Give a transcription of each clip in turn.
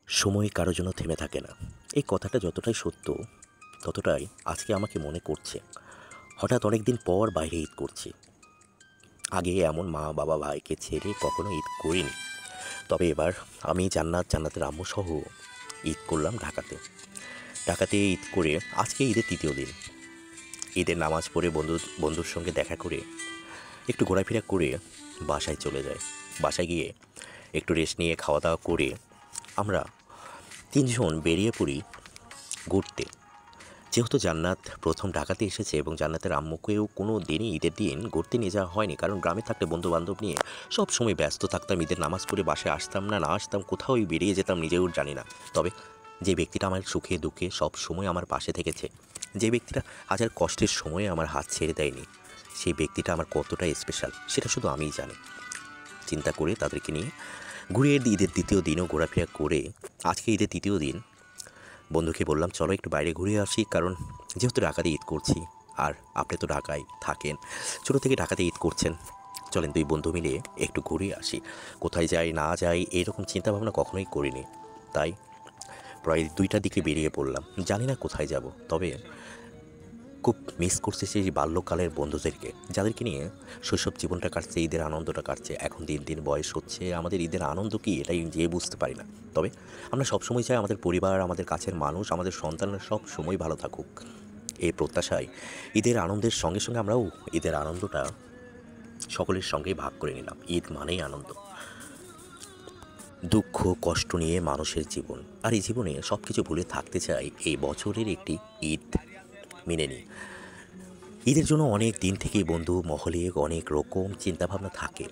সময় কারো জন্য থেমে থাকে না। এই কথাটা যতটাই সত্য, ততটাই আজকে আমাকে মনে করছে। হঠাৎ অনেক দিন পর বাইরে ঈদ করছি। আগে এমন মা, বাবা, ভাইকে ছেড়ে কখনো ঈদ করিনি। তবে এবার আমি জান্নাতের আম্মুসহ ঈদ করলাম ঢাকাতে। ঢাকাতে ঈদ করে আজকে ঈদের ৩য় দিন। ঈদের নামাজ পড়ে বন্ধুর সঙ্গে দেখা করে একটু ঘোরাফেরা করে বাসায় চলে যাই। বাসায় গিয়ে একটু রেস্ট নিয়ে খাওয়া দাওয়া করে আমরা ৩ জন বেরিয়ে পড়ি ঘুরতে। যেহেতু জান্নাত প্রথম ঢাকাতে এসেছে এবং জান্নাতের আম্মুকেও কোনো দিনই ঈদের দিন ঘুরতে নিয়ে যাওয়া হয়নি, কারণ গ্রামে থাকলে বন্ধুবান্ধব নিয়ে সব সময় ব্যস্ত থাকতাম। ঈদের নামাজ পড়ে বাসায় আসতাম না আসতাম, কোথাওই বেরিয়ে যেতাম নিজেও জানি না। তবে যে ব্যক্তিটা আমার সুখে দুঃখে সব সময় আমার পাশে থেকেছে, যে ব্যক্তিটা হাজার কষ্টের সময়ে আমার হাত ছেড়ে দেয়নি, সেই ব্যক্তিটা আমার কতটা স্পেশাল সেটা শুধু আমিই জানি। চিন্তা করে তাদেরকে নিয়ে ঘুরে ঈদের ২য় দিনও ঘোরাফেরা করে আজকে ঈদের ৩য় দিন বন্ধুকে বললাম, চলো একটু বাইরে ঘুরে আসি, কারণ যেহেতু ঢাকাতে ঈদ করছি আর আপনি তো ঢাকায় থাকেন, ছোটো থেকে ঢাকাতে ঈদ করছেন, চলেন ২ বন্ধু মিলে একটু ঘুরে আসি। কোথায় যাই না যাই এরকম চিন্তাভাবনা কখনোই করিনি। তাই প্রায় ২টার দিকে বেরিয়ে পড়লাম। জানি না কোথায় যাব, তবে খুব মিস করছে সেই বাল্যকালের বন্ধুদেরকে, যাদেরকে নিয়ে শৈশব জীবনটা কাটছে, ঈদের আনন্দটা কাটছে। এখন দিন দিন বয়স হচ্ছে, আমাদের ঈদের আনন্দ কী এটাই যে বুঝতে পারি না। তবে আমরা সবসময় চাই আমাদের পরিবার, আমাদের কাছের মানুষ, আমাদের সন্তানরা সব সময় ভালো থাকুক। এই প্রত্যাশায় ঈদের আনন্দের সঙ্গে সঙ্গে আমরাও ঈদের আনন্দটা সকলের সঙ্গেই ভাগ করে নিলাম। ঈদ মানেই আনন্দ। দুঃখ কষ্ট নিয়ে মানুষের জীবন, আর এই জীবনে সব কিছু ভুলে থাকতে চাই এই বছরের একটি ঈদ মেনে নিই। ঈদের জন্য অনেক দিন থেকেই বন্ধু মহলে অনেক রকম চিন্তাভাবনা থাকে,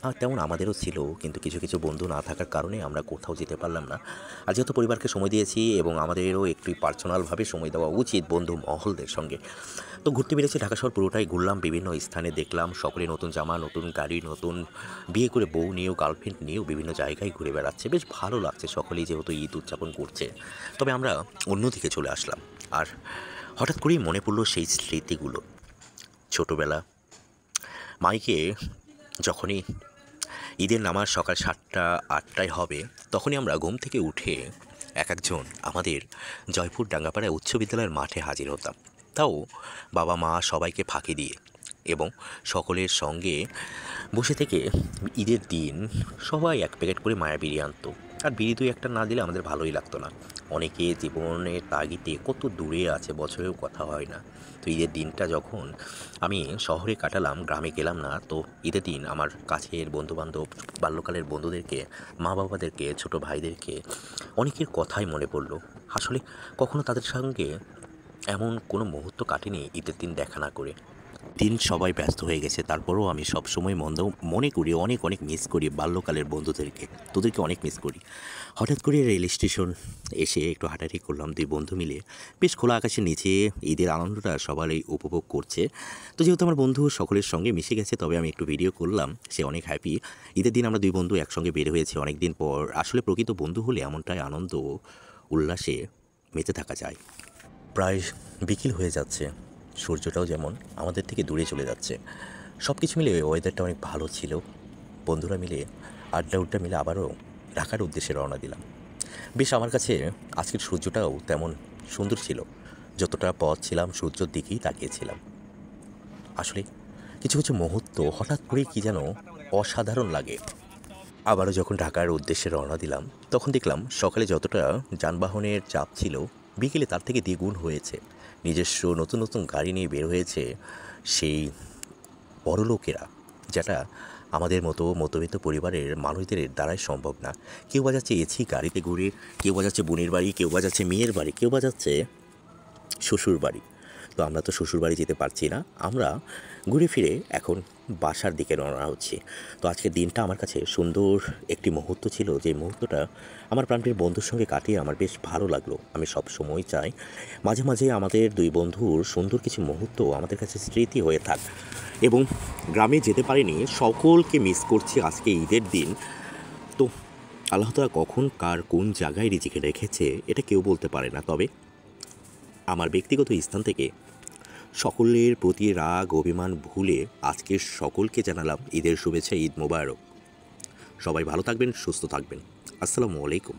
আর তেমন আমাদেরও ছিল, কিন্তু কিছু কিছু বন্ধু না থাকার কারণে আমরা কোথাও যেতে পারলাম না। আর যেহেতু পরিবারকে সময় দিয়েছি এবং আমাদেরও একটু পার্সোনালভাবে সময় দেওয়া উচিত বন্ধু মহলদের সঙ্গে, তো ঘুরতে বেরিয়েছি। ঢাকা শহর পুরোটাই ঘুরলাম, বিভিন্ন স্থানে দেখলাম, সকলে নতুন জামা, নতুন গাড়ি, নতুন বিয়ে করে বউ নিয়েও গার্লফ্রেন্ড নিয়েও বিভিন্ন জায়গায় ঘুরে বেড়াচ্ছে। বেশ ভালো লাগছে, সকলেই যেহেতু ঈদ উদযাপন করছে। তবে আমরা অন্যদিকে চলে আসলাম, আর হঠাৎ করেই মনে পড়লো সেই স্মৃতিগুলো। ছোটোবেলা মাইকে যখনই ঈদের নামাজ সকাল ৭টা-৮টায় হবে, তখনই আমরা ঘুম থেকে উঠে এক একজন আমাদের জয়পুর ডাঙ্গাপাড়ায় উচ্চ বিদ্যালয়ের মাঠে হাজির হতাম, তাও বাবা মা সবাইকে ফাঁকি দিয়ে, এবং সকলের সঙ্গে বসে থেকে ঈদের দিন সবাই এক প্যাকেট করে মায়া বিড়ি আনতো। আর বিড়ি ২-১টা না দিলে আমাদের ভালোই লাগতো না। অনেকে জীবনের তাগিদে কত দূরে আছে, বছরেও কথা হয় না। তো ঈদের দিনটা যখন আমি শহরে কাটালাম, গ্রামে গেলাম না, তো ঈদের দিন আমার কাছের বন্ধুবান্ধব, বাল্যকালের বন্ধুদেরকে, মা বাবাদেরকে, ছোটো ভাইদেরকে অনেকের কথাই মনে পড়লো। আসলে কখনো তাদের সঙ্গে এমন কোনো মুহূর্ত কাটেনি ঈদের দিন দেখা না করে। দিন সবাই ব্যস্ত হয়ে গেছে, তারপরেও আমি সবসময় মনে করি, অনেক অনেক মিস করি বাল্যকালের বন্ধুদেরকে, তোদেরকে অনেক মিস করি। হঠাৎ করে রেল স্টেশন এসে একটু হাঁটাহাঁটি করলাম ২ বন্ধু মিলে। বেশ খোলা আকাশের নিচে ঈদের আনন্দটা সবাই উপভোগ করছে। তো যেহেতু আমার বন্ধু সকলের সঙ্গে মিশে গেছে, তবে আমি একটু ভিডিও করলাম, সে অনেক হ্যাপি। ঈদের দিন আমরা ২ বন্ধু একসঙ্গে বের হয়েছি অনেক দিন পর। আসলে প্রকৃত বন্ধু হলে এমনটাই আনন্দ উল্লাসে মেতে থাকা যায়। প্রায় বিকেল হয়ে যাচ্ছে, সূর্যটাও যেমন আমাদের থেকে দূরে চলে যাচ্ছে। সব কিছু মিলে ওয়েদারটা অনেক ভালো ছিল। বন্ধুরা মিলে আড্ডা মিলে আবারও ঢাকার উদ্দেশ্যে রওনা দিলাম। বেশ আমার কাছে আজকের সূর্যটাও তেমন সুন্দর ছিল, যতটা পথ ছিলাম সূর্যর দিকেই তাকিয়েছিলাম। আসলে কিছু কিছু মুহূর্ত হঠাৎ করেই কি যেন অসাধারণ লাগে। আবারও যখন ঢাকার উদ্দেশ্যে রওনা দিলাম, তখন দেখলাম সকালে যতটা যানবাহনের চাপ ছিল, বিকেলে তার থেকে দ্বিগুণ হয়েছে। নিজস্ব নতুন নতুন গাড়ি নিয়ে বের হয়েছে সেই বড়লোকেরা, যেটা আমাদের মতো মধ্যবিত্ত পরিবারের মানুষদের দ্বারাই সম্ভব না। কেউ বা যাচ্ছে এসি গাড়িতে ঘুরে, কেউ বা যাচ্ছে বোনের বাড়ি, কেউ বা যাচ্ছে মেয়ের বাড়ি, কেউ বা যাচ্ছে শ্বশুর বাড়ি। তো আমরা তো শ্বশুর বাড়ি যেতে পারছি না, আমরা ঘুরে ফিরে এখন বাসার দিকে রওনা হচ্ছি। তো আজকের দিনটা আমার কাছে সুন্দর একটি মুহূর্ত ছিল, যে মুহূর্তটা আমার প্রাণপ্রিয় বন্ধুর সঙ্গে কাটিয়ে আমার বেশ ভালো লাগলো। আমি সব সময় চাই মাঝে মাঝে আমাদের ২ বন্ধুর সুন্দর কিছু মুহূর্ত আমাদের কাছে স্মৃতি হয়ে থাক। এবং গ্রামে যেতে পারিনি, সকলকে মিস করছি আজকে ঈদের দিন। তো আল্লাহ তাআলা কখন কার কোন জায়গায় রিজিকে রেখেছে এটা কেউ বলতে পারে না। তবে আমার ব্যক্তিগত স্থান থেকে সকলের প্রতি রাগ অভিমান ভুলে আজকে সকলকে জানালাম ঈদের শুভেচ্ছা, ঈদ মোবারক। সবাই ভালো থাকবেন, সুস্থ থাকবেন। আসসালামু আলাইকুম।